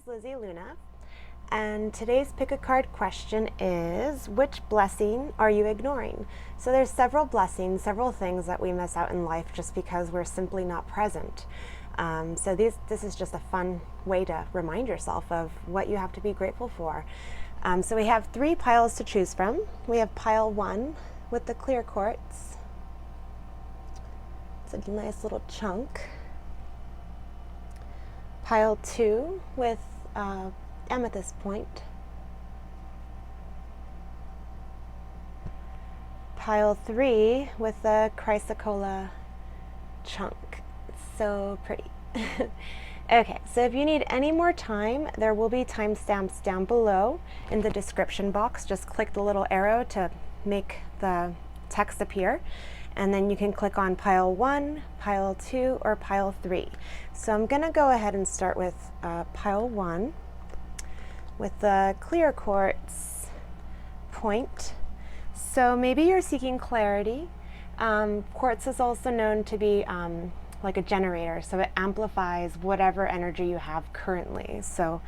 is Lizzie Luna, and today's pick a card question is, which blessing are you ignoring? So there's several blessings, several things that we miss out in life just because we're simply not present. So this is just a fun way to remind yourself of what you have to be grateful for. So we have 3 piles to choose from. We have pile 1 with the clear quartz. It's a nice little chunk. Pile 2 with amethyst point. Pile 3 with the Chrysocolla chunk. So pretty. Okay, so if you need any more time, there will be timestamps down below in the description box. Just click the little arrow to make the text appear, and then you can click on pile 1, pile 2, or pile 3. So I'm gonna go ahead and start with pile 1 with the clear quartz point. So maybe you're seeking clarity. Quartz is also known to be like a generator, so it amplifies whatever energy you have currently. So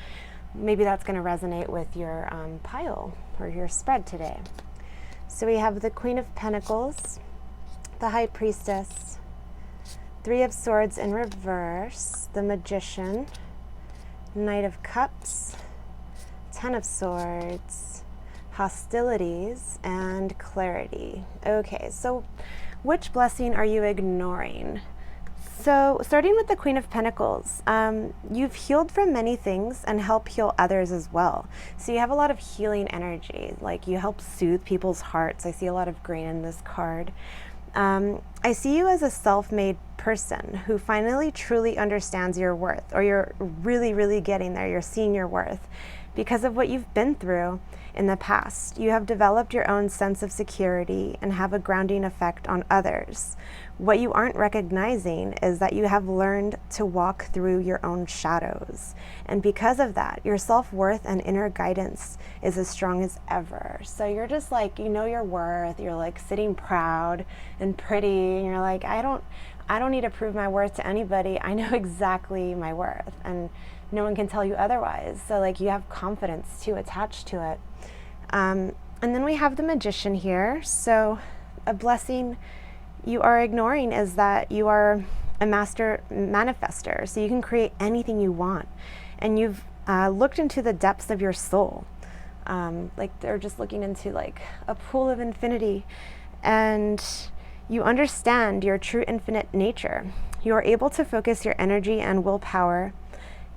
maybe that's going to resonate with your pile or your spread today. So we have the Queen of Pentacles, the High Priestess, 3 of Swords in reverse, the Magician, Knight of Cups, 10 of Swords, hostilities, and clarity. Okay, so which blessing are you ignoring? So starting with the Queen of Pentacles, you've healed from many things and help heal others as well. So you have a lot of healing energy, like you help soothe people's hearts. I see a lot of green in this card. I see you as a self-made person who finally truly understands your worth, or you're really getting there. You're seeing your worth because of what you've been through in the past. You have developed your own sense of security and have a grounding effect on others. What you aren't recognizing is that you have learned to walk through your own shadows. And because of that, your self-worth and inner guidance is as strong as ever. So you're just like, you know your worth, you're like sitting proud and pretty, and you're like, I don't need to prove my worth to anybody. I know exactly my worth, and no one can tell you otherwise. So like you have confidence too attached to it. And then we have the Magician here. So a blessing you are ignoring is that you are a master manifester. So you can create anything you want. And you've looked into the depths of your soul. Like they're just looking into like a pool of infinity. And you understand your true infinite nature. You are able to focus your energy and willpower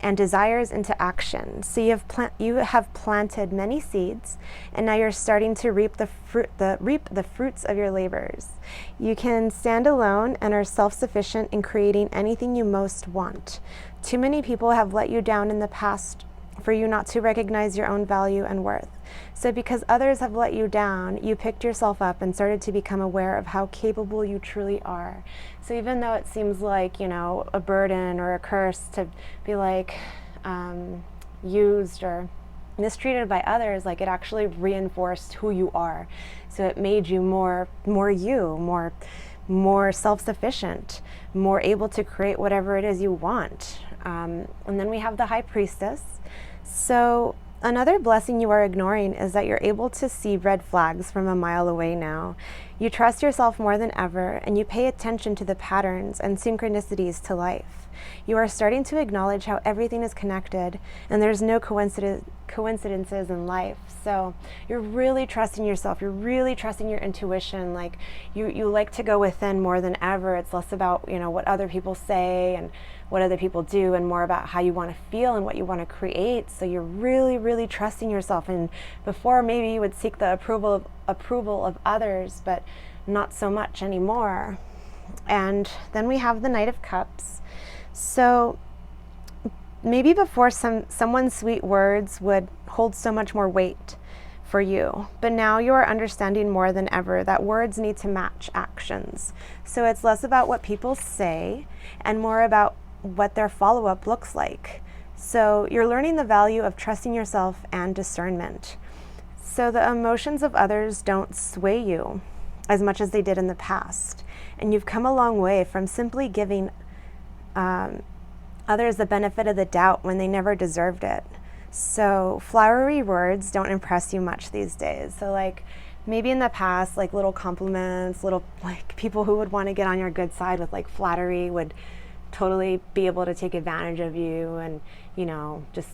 and desires into action. So you have planted many seeds, and now you're starting to reap the fruits of your labors. You can stand alone and are self-sufficient in creating anything you most want. Too many people have let you down in the past for you not to recognize your own value and worth. So because others have let you down, you picked yourself up and started to become aware of how capable you truly are. So even though it seems like, you know, a burden or a curse to be like used or mistreated by others, like it actually reinforced who you are. So it made you more self-sufficient, more able to create whatever it is you want. And then we have the High Priestess. So another blessing you are ignoring is that you're able to see red flags from a mile away now. You trust yourself more than ever, and you pay attention to the patterns and synchronicities to life. You are starting to acknowledge how everything is connected, and there's no coincidences in life. So you're really trusting yourself. You're really trusting your intuition. Like you like to go within more than ever. It's less about, you know, what other people say and what other people do, and more about how you want to feel and what you want to create. So you're really trusting yourself. And before, maybe you would seek the approval of others, but not so much anymore. And then we have the Knight of Cups. So maybe before someone's sweet words would hold so much more weight for you, but now you are understanding more than ever that words need to match actions. So it's less about what people say and more about what their follow-up looks like. So you're learning the value of trusting yourself and discernment. So the emotions of others don't sway you as much as they did in the past. And you've come a long way from simply giving others the benefit of the doubt when they never deserved it. So flowery words don't impress you much these days. So like maybe in the past, like little compliments, little like people who would want to get on your good side with like flattery would totally be able to take advantage of you and, you know, just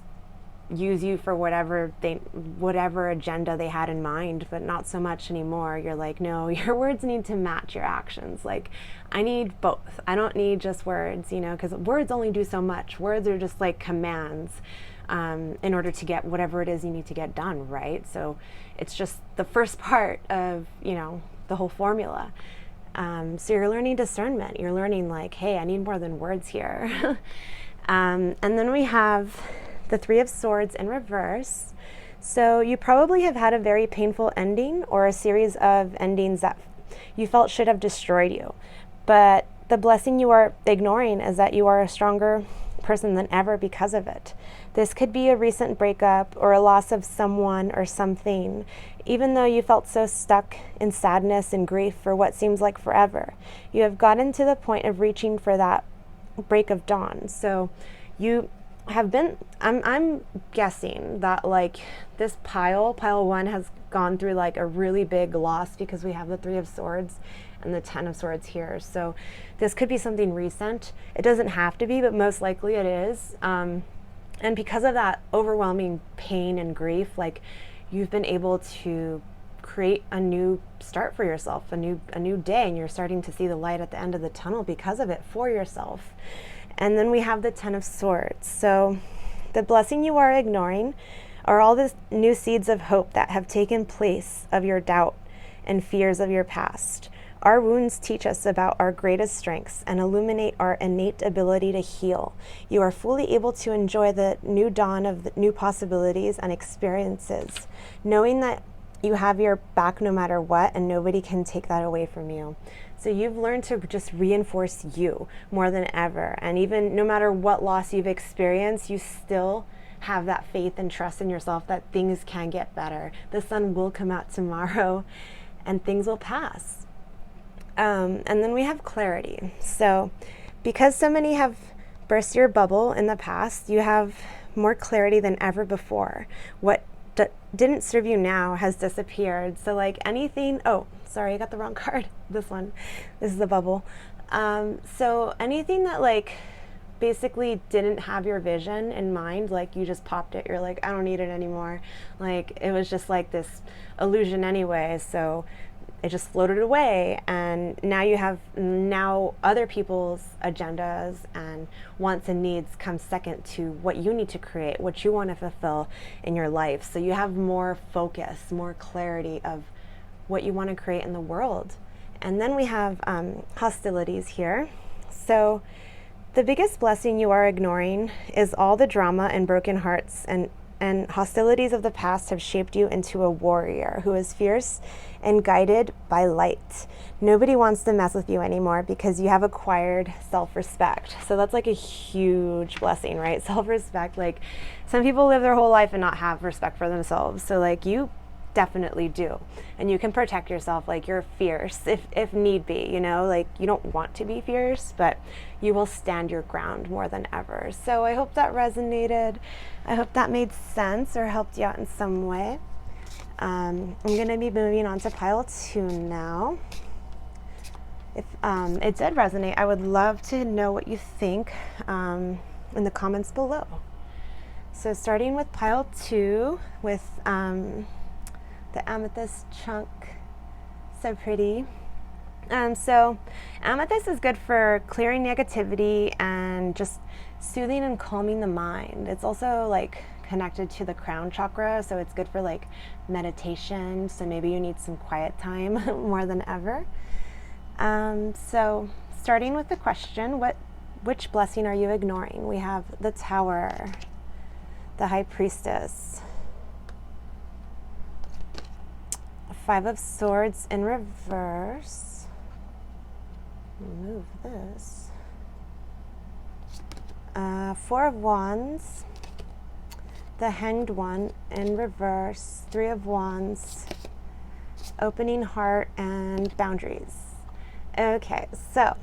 use you for whatever agenda they had in mind, but not so much anymore. You're like, no, your words need to match your actions. Like, I need both. I don't need just words, you know, because words only do so much. Words are just like commands in order to get whatever it is you need to get done, right? So it's just the first part of, you know, the whole formula. So you're learning discernment. You're learning like, hey, I need more than words here. And then we have the Three of Swords in reverse. So you probably have had a very painful ending or a series of endings that you felt should have destroyed you. But the blessing you are ignoring is that you are a stronger person than ever because of it. This could be a recent breakup or a loss of someone or something, even though you felt so stuck in sadness and grief for what seems like forever. You have gotten to the point of reaching for that break of dawn. So you have been, I'm guessing that like this pile one has gone through like a really big loss because we have the Three of Swords and the Ten of Swords here. So this could be something recent. It doesn't have to be, but most likely it is. And because of that overwhelming pain and grief, like you've been able to create a new start for yourself, a new day, and you're starting to see the light at the end of the tunnel because of it for yourself. And then we have the Ten of Swords. So the blessing you are ignoring are all the new seeds of hope that have taken place of your doubt and fears of your past. Our wounds teach us about our greatest strengths and illuminate our innate ability to heal. You are fully able to enjoy the new dawn of the new possibilities and experiences, knowing that you have your back no matter what, and nobody can take that away from you. So you've learned to just reinforce you more than ever. And even no matter what loss you've experienced, you still have that faith and trust in yourself that things can get better. The sun will come out tomorrow and things will pass. And then we have clarity. So because so many have burst your bubble in the past, you have more clarity than ever before. What didn't serve you now has disappeared. So like anything, oh, sorry, I got the wrong card. This one, this is the bubble. So anything that like basically didn't have your vision in mind, like you just popped it, you're like, I don't need it anymore. Like it was just like this illusion anyway. So it just floated away, and now other people's agendas and wants and needs come second to what you need to create, what you want to fulfill in your life. So you have more focus, more clarity of what you want to create in the world. And then we have hostilities here. So the biggest blessing you are ignoring is all the drama and broken hearts and hostilities of the past have shaped you into a warrior who is fierce and guided by light. Nobody wants to mess with you anymore because you have acquired self-respect. So that's like a huge blessing, right? Self-respect. Like some people live their whole life and not have respect for themselves. So like you definitely do. And you can protect yourself. Like you're fierce if need be, you know, like you don't want to be fierce, but you will stand your ground more than ever. So I hope that resonated. I hope that made sense or helped you out in some way. I'm going to be moving on to pile 2 now. If it did resonate, I would love to know what you think in the comments below. So starting with pile 2 with the amethyst chunk, so pretty. So amethyst is good for clearing negativity and just soothing and calming the mind. It's also like connected to the crown chakra, so it's good for like meditation. So maybe you need some quiet time more than ever. So starting with the question, which blessing are you ignoring? We have the Tower, the High Priestess, Five of Swords in reverse. Move this. Four of Wands, the Hanged One in reverse, Three of Wands, Opening Heart, and Boundaries. Okay, so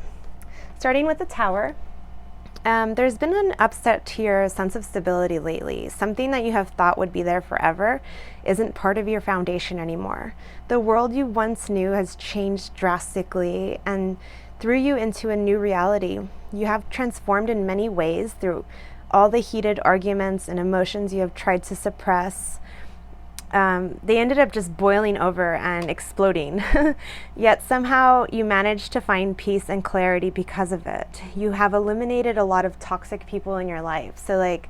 starting with the Tower, There's been an upset to your sense of stability lately. Something that you have thought would be there forever isn't part of your foundation anymore. The world you once knew has changed drastically and threw you into a new reality. You have transformed in many ways through all the heated arguments and emotions you have tried to suppress. They ended up just boiling over and exploding. Yet somehow you managed to find peace and clarity because of it. You have eliminated a lot of toxic people in your life. So like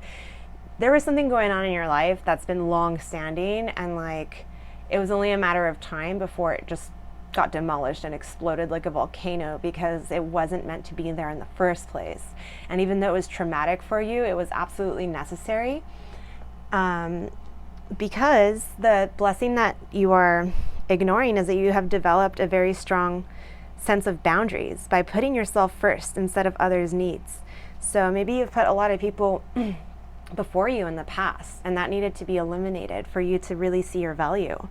there was something going on in your life that's been long standing, and like it was only a matter of time before it just got demolished and exploded like a volcano, because it wasn't meant to be there in the first place. And even though it was traumatic for you, it was absolutely necessary. Because the blessing that you are ignoring is that you have developed a very strong sense of boundaries by putting yourself first instead of others' needs. So maybe you've put a lot of people before you in the past, and that needed to be eliminated for you to really see your value.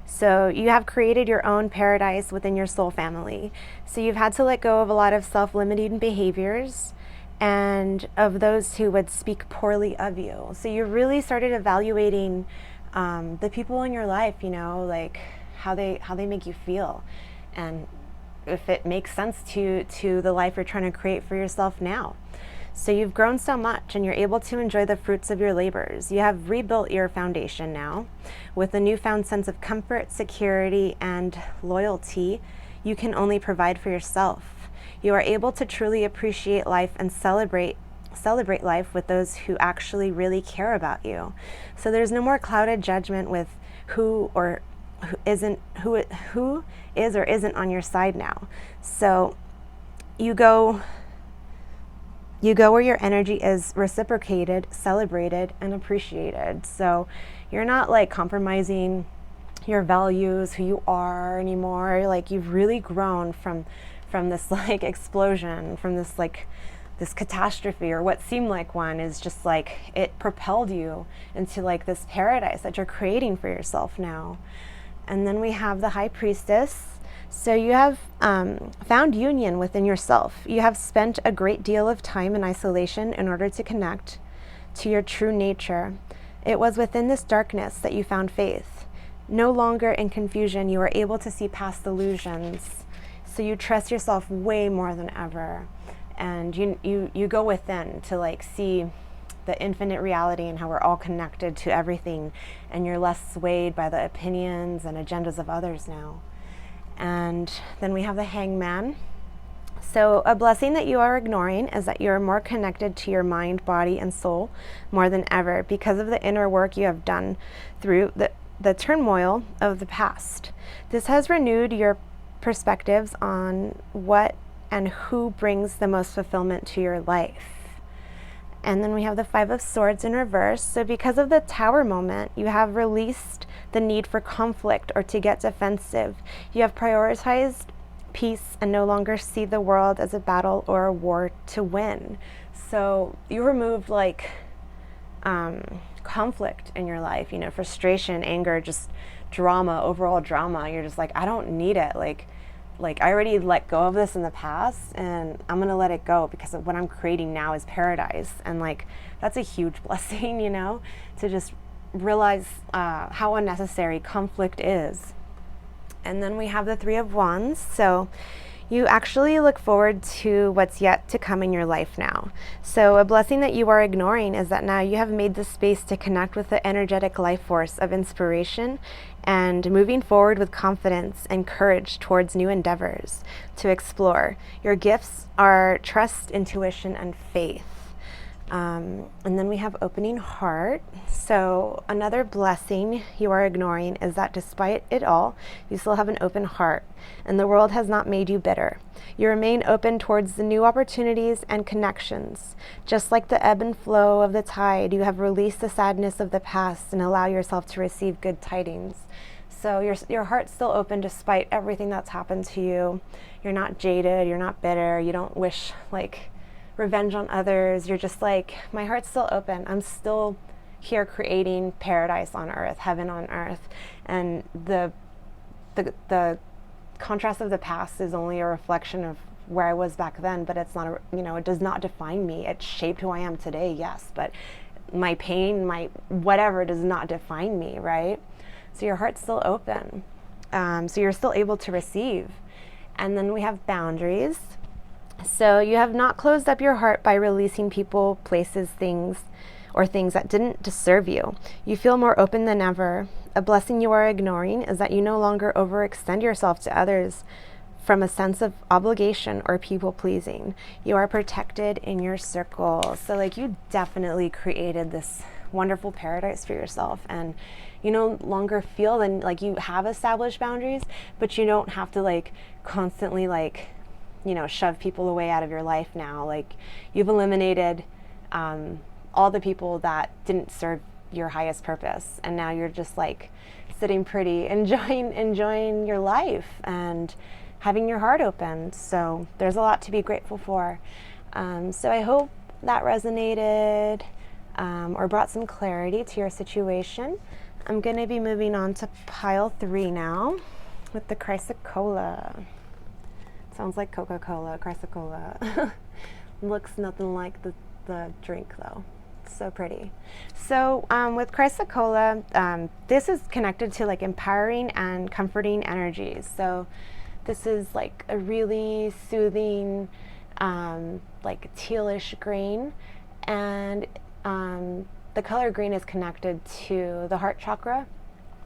So you have created your own paradise within your soul family. So you've had to let go of a lot of self-limiting behaviors and of those who would speak poorly of you. So you really started evaluating the people in your life, you know, like how they make you feel, and if it makes sense to the life you're trying to create for yourself now. So you've grown so much and you're able to enjoy the fruits of your labors. You have rebuilt your foundation now with a newfound sense of comfort, security, and loyalty you can only provide for yourself. You are able to truly appreciate life and celebrate life with those who actually really care about you. So there's no more clouded judgment with who is or isn't on your side now. So you go where your energy is reciprocated, celebrated, and appreciated. So you're not like compromising your values, who you are anymore. Like you've really grown from this like explosion, from this catastrophe, or what seemed like one, is just like it propelled you into like this paradise that you're creating for yourself now. And then we have the High Priestess. So you have found union within yourself. You have spent a great deal of time in isolation in order to connect to your true nature. It was within this darkness that you found faith. No longer in confusion, you are able to see past illusions. So you trust yourself way more than ever. And you go within to like see the infinite reality and how we're all connected to everything, and you're less swayed by the opinions and agendas of others now. And then we have the Hangman. So a blessing that you are ignoring is that you are more connected to your mind, body, and soul more than ever because of the inner work you have done through the turmoil of the past. This has renewed your perspectives on what and who brings the most fulfillment to your life. And then we have the Five of Swords in reverse. So because of the Tower moment, you have released the need for conflict or to get defensive. You have prioritized peace and no longer see the world as a battle or a war to win. So you removed like conflict in your life, you know, frustration, anger, just drama, overall drama. You're just like, I don't need it. Like I already let go of this in the past, and I'm going to let it go because what I'm creating now is paradise. And like, that's a huge blessing, you know, to just realize how unnecessary conflict is. And then we have the Three of Wands. So you actually look forward to what's yet to come in your life now. So a blessing that you are ignoring is that now you have made the space to connect with the energetic life force of inspiration and moving forward with confidence and courage towards new endeavors to explore. Your gifts are trust, intuition, and faith. And then we have opening heart. So another blessing you are ignoring is that despite it all, you still have an open heart, and the world has not made you bitter. You remain open towards the new opportunities and connections. Just like the ebb and flow of the tide, you have released the sadness of the past and allow yourself to receive good tidings. So your heart's still open despite everything that's happened to you. You're not jaded, you're not bitter, you don't wish like revenge on others. You're just like, my heart's still open. I'm still here creating paradise on earth, heaven on earth. And the contrast of the past is only a reflection of where I was back then, but it's not, it does not define me. It shaped who I am today, yes, but my pain, my whatever does not define me, right? So your heart's still open. So you're still able to receive. And then we have boundaries. So you have not closed up your heart by releasing people, places, things that didn't serve you. You feel more open than ever. A blessing you are ignoring is that you no longer overextend yourself to others from a sense of obligation or people pleasing. You are protected in your circle. So like you definitely created this wonderful paradise for yourself, and you no longer feel like you have established boundaries, but you don't have to like constantly like, shove people away out of your life now. Like you've eliminated all the people that didn't serve your highest purpose, and now you're just like sitting pretty, enjoying your life and having your heart open. So there's a lot to be grateful for. So I hope that resonated or brought some clarity to your situation. I'm going to be moving on to pile 3 now with the Chrysocolla. Sounds like Coca-Cola, Chrysocolla. Looks nothing like the drink though. So pretty. So with Chrysocolla, this is connected to like empowering and comforting energies. So this is like a really soothing, like tealish green, and the color green is connected to the heart chakra,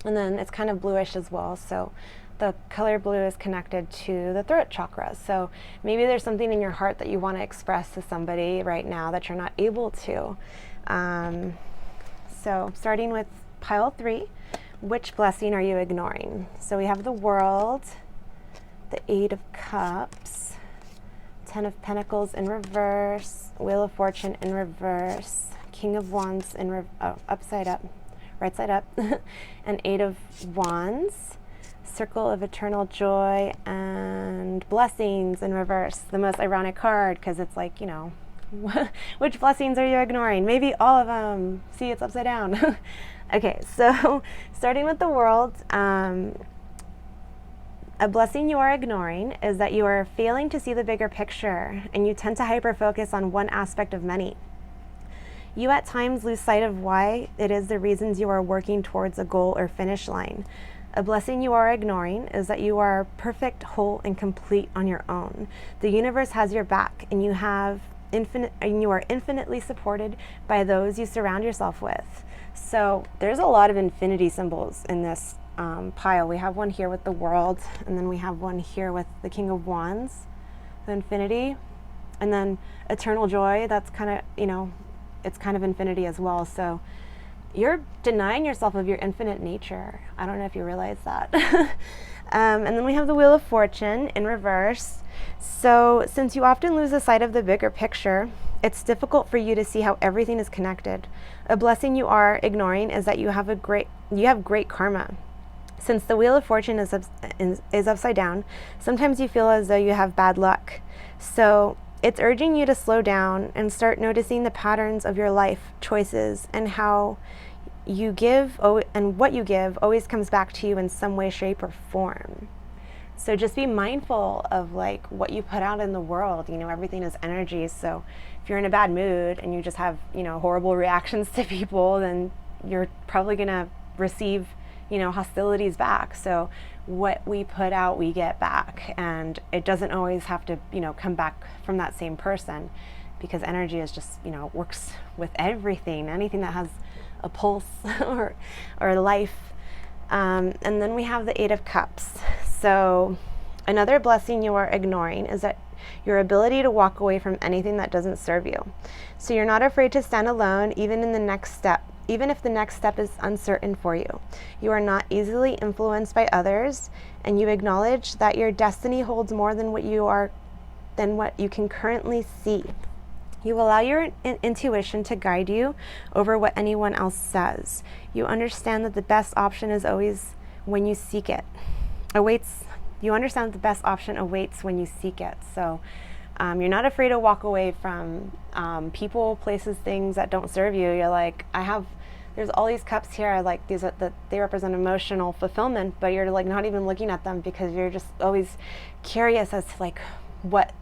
and then it's kind of bluish as well. So the color blue is connected to the throat chakra. So maybe there's something in your heart that you want to express to somebody right now that you're not able to. So starting with pile 3, which blessing are you ignoring? So we have the World, the 8 of Cups, 10 of Pentacles in reverse, Wheel of Fortune in reverse, King of Wands in upside up, right side up, and 8 of Wands, Circle of Eternal Joy, and Blessings in reverse. The most ironic card, because it's like, which blessings are you ignoring? Maybe all of them. See, it's upside down. Okay, so starting with the World, a blessing you are ignoring is that you are failing to see the bigger picture, and you tend to hyper-focus on one aspect of many. You at times lose sight of why it is the reasons you are working towards a goal or finish line. A blessing you are ignoring is that you are perfect, whole, and complete on your own. The universe has your back, and you are infinitely supported by those you surround yourself with. So there's a lot of infinity symbols in this pile. We have one here with the World, and then we have one here with the King of Wands, the infinity, and then eternal joy. That's kind of, it's kind of infinity as well. So you're denying yourself of your infinite nature. I don't know if you realize that. And then we have the Wheel of Fortune in reverse. So since you often lose the sight of the bigger picture, it's difficult for you to see how everything is connected. A blessing you are ignoring is that you have great karma. Since the Wheel of Fortune is upside down, sometimes you feel as though you have bad luck. So it's urging you to slow down and start noticing the patterns of your life choices, and how you give and what you give always comes back to you in some way, shape, or form. So just be mindful of like what you put out in the world. Everything is energy. So if you're in a bad mood and you just have, horrible reactions to people, then you're probably going to receive, hostilities back. So what we put out, we get back. And it doesn't always have to, come back from that same person, because energy is just, works with everything, anything that has a pulse or life. And then we have the 8 of Cups. So another blessing you are ignoring is that your ability to walk away from anything that doesn't serve you. So you're not afraid to stand alone, even if the next step is uncertain for you. You are not easily influenced by others, and you acknowledge that your destiny holds more than what you can currently see. You allow your intuition to guide you over what anyone else says. You understand that the best option is always when you seek it. You understand that the best option awaits when you seek it. So you're not afraid to walk away from people, places, things that don't serve you. You're like, there's all these cups here. I like these, they represent emotional fulfillment, but you're like not even looking at them, because you're just always curious as to like, what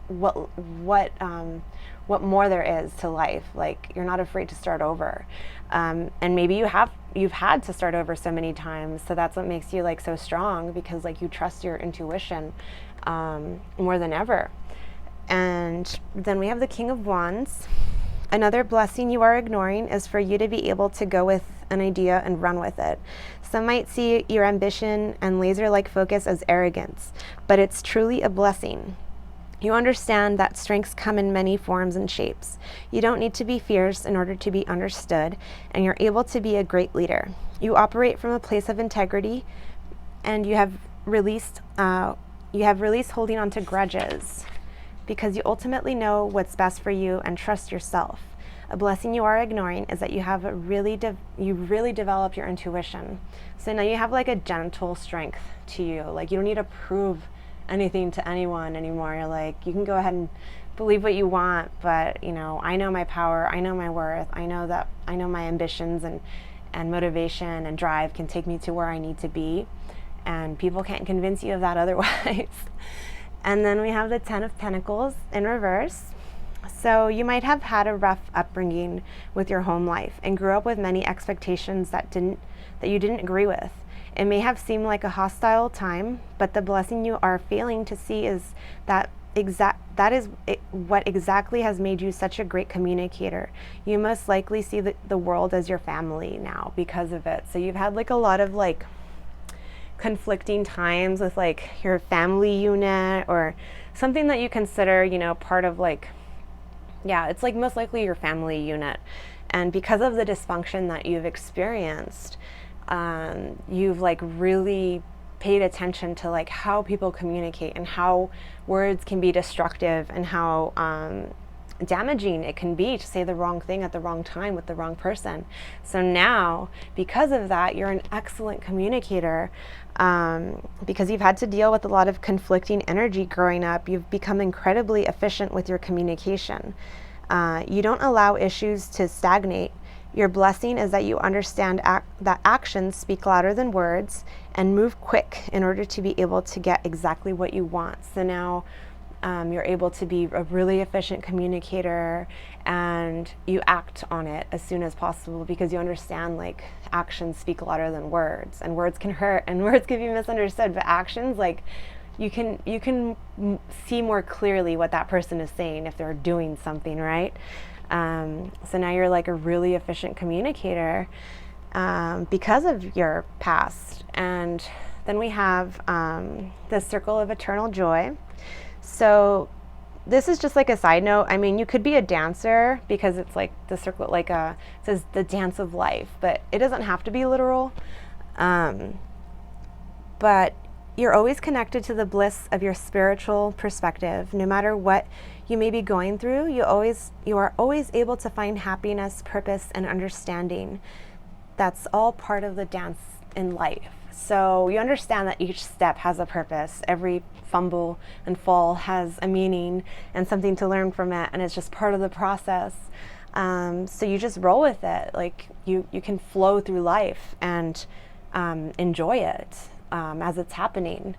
more there is to life. Like, you're not afraid to start over. And maybe you've had to start over so many times, so that's what makes you like so strong, because like you trust your intuition more than ever. And then we have the King of Wands. Another blessing you are ignoring is for you to be able to go with an idea and run with it. Some might see your ambition and laser-like focus as arrogance, but it's truly a blessing. You understand that strengths come in many forms and shapes. You don't need to be fierce in order to be understood, and you're able to be a great leader. You operate from a place of integrity, and you have released holding on to grudges, because you ultimately know what's best for you and trust yourself. A blessing you are ignoring is that you have you really develop your intuition. So now you have like a gentle strength to you. Like, you don't need to prove anything to anyone anymore. You're like, you can go ahead and believe what you want, but you know, I know my power, I know my worth, I know my ambitions and motivation and drive can take me to where I need to be, and people can't convince you of that otherwise. And then we have the Ten of Pentacles in reverse. So you might have had a rough upbringing with your home life and grew up with many expectations that you didn't agree with. It may have seemed like a hostile time, but the blessing you are failing to see is what exactly has made you such a great communicator. You most likely see the world as your family now because of it. So you've had like a lot of like conflicting times with like your family unit or something that you consider, you know, part of like, yeah, it's like most likely your family unit. And because of the dysfunction that you've experienced, you've like really paid attention to like how people communicate and how words can be destructive and how damaging it can be to say the wrong thing at the wrong time with the wrong person. So now, because of that, you're an excellent communicator. Because you've had to deal with a lot of conflicting energy growing up, you've become incredibly efficient with your communication. You don't allow issues to stagnate. Your blessing is that you understand that actions speak louder than words, and move quick in order to be able to get exactly what you want. So now you're able to be a really efficient communicator, and you act on it as soon as possible because you understand like actions speak louder than words, and words can hurt and words can be misunderstood, but actions, like, you can see more clearly what that person is saying if they're doing something right. So now you're like a really efficient communicator because of your past. And then we have the Circle of Eternal Joy. So this is just like a side note. I mean, you could be a dancer because it's like the circle, like it says the dance of life, but it doesn't have to be literal. But you're always connected to the bliss of your spiritual perspective. No matter what you may be going through, you are always able to find happiness, purpose, and understanding. That's all part of the dance in life. So you understand that each step has a purpose. Every fumble and fall has a meaning and something to learn from it, and it's just part of the process. So you just roll with it. Like you can flow through life and enjoy it as it's happening.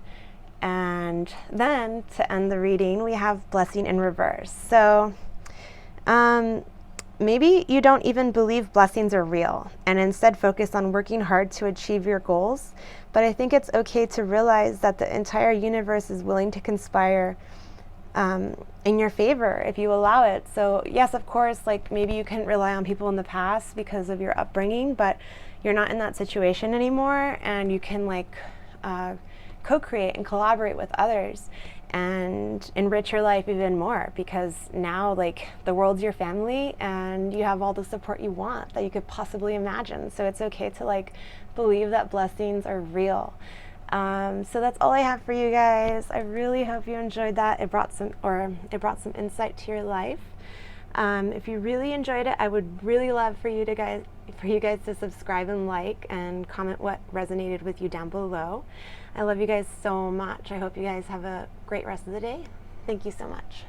And then to end the reading, we have blessing in reverse. So maybe you don't even believe blessings are real and instead focus on working hard to achieve your goals. But I think it's okay to realize that the entire universe is willing to conspire in your favor if you allow it. So yes, of course, like maybe you couldn't rely on people in the past because of your upbringing, but you're not in that situation anymore, and you can like co-create and collaborate with others and enrich your life even more, because now like the world's your family and you have all the support you want that you could possibly imagine. So it's okay to like believe that blessings are real. So that's all I have for you guys. I really hope you enjoyed that. It brought some insight to your life. If you really enjoyed it, I would really love for you guys to subscribe and like and comment what resonated with you down below. I love you guys so much. I hope you guys have a great rest of the day. Thank you so much.